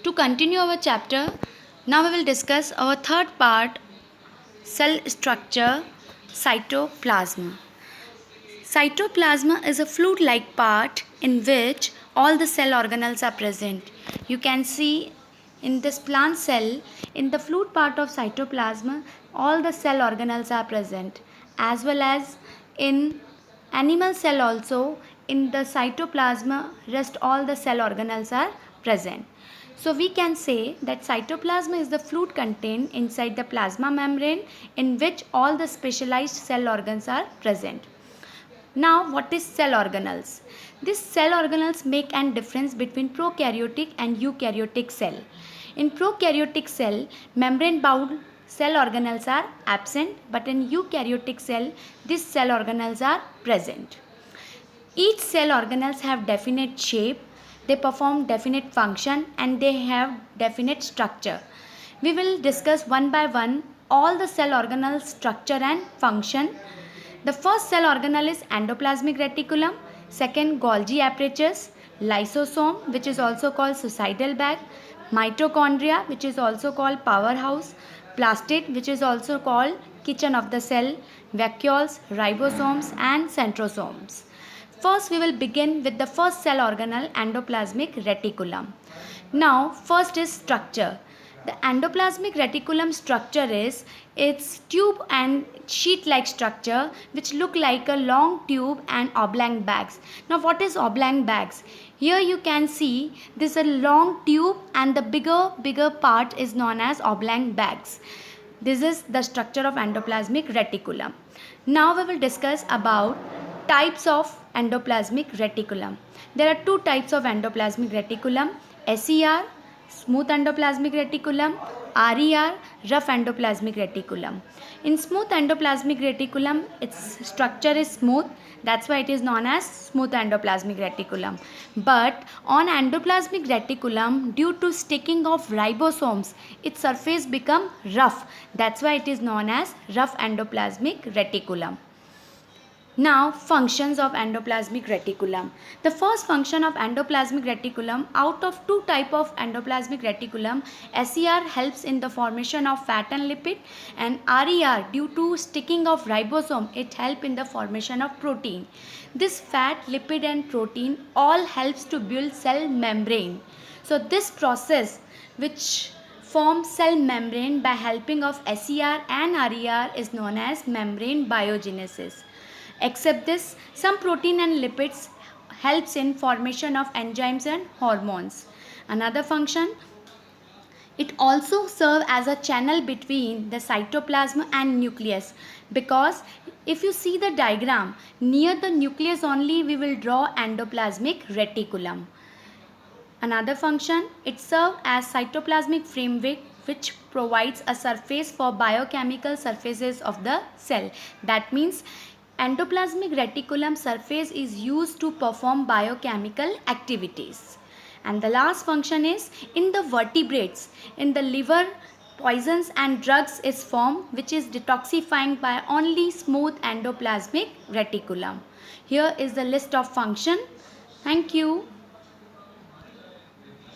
To continue our chapter, now we will discuss our third part, cell structure, cytoplasm. Cytoplasm is a fluid-like part in which all the cell organelles are present. You can see in this plant cell, in the fluid part of cytoplasm, all the cell organelles are present, as well as in animal cell also, in the cytoplasm, rest all the cell organelles are present. So we can say that cytoplasm is the fluid contained inside the plasma membrane in which all the specialized cell organs are present. Now, what is cell organelles? These cell organelles make a difference between prokaryotic and eukaryotic cell. In prokaryotic cell, membrane-bound cell organelles are absent, but in eukaryotic cell, these cell organelles are present. Each cell organelles have definite shape, they perform definite function, and they have definite structure. We will discuss one by one all the cell organelle structure and function. The first cell organelle is endoplasmic reticulum, second Golgi apparatus, lysosome which is also called suicidal bag, mitochondria which is also called powerhouse, plastid which is also called kitchen of the cell, vacuoles, ribosomes and centrosomes. First we will begin with the first cell organelle, endoplasmic reticulum. Now first is structure. The endoplasmic reticulum structure is its tube and sheet-like structure which look like a long tube and oblong bags. Now what is oblong bags? Here you can see this is a long tube and the bigger part is known as oblong bags. This is the structure of endoplasmic reticulum. Now we will discuss about types of endoplasmic reticulum. There are two types of endoplasmic reticulum, SER, smooth endoplasmic reticulum, RER, rough endoplasmic reticulum. In smooth endoplasmic reticulum, its structure is smooth, that's why it is known as smooth endoplasmic reticulum. But on endoplasmic reticulum, due to sticking of ribosomes, its surface become rough, that's why it is known as rough endoplasmic reticulum. Now, functions of endoplasmic reticulum. The first function of endoplasmic reticulum, out of two types of endoplasmic reticulum, SER helps in the formation of fat and lipid, and RER, due to sticking of ribosome, it helps in the formation of protein. This fat, lipid and protein all helps to build cell membrane. So this process which forms cell membrane by helping of SER and RER is known as membrane biogenesis. Except this, some protein and lipids helps in formation of enzymes and hormones. Another function, it also serves as a channel between the cytoplasm and nucleus, because if you see the diagram, near the nucleus only we will draw endoplasmic reticulum. Another function, it serves as cytoplasmic framework which provides a surface for biochemical surfaces of the cell. That means endoplasmic reticulum surface is used to perform biochemical activities. And the last function is in the vertebrates, in the liver, poisons and drugs is formed which is detoxifying by only smooth endoplasmic reticulum. Here is the list of function. Thank you.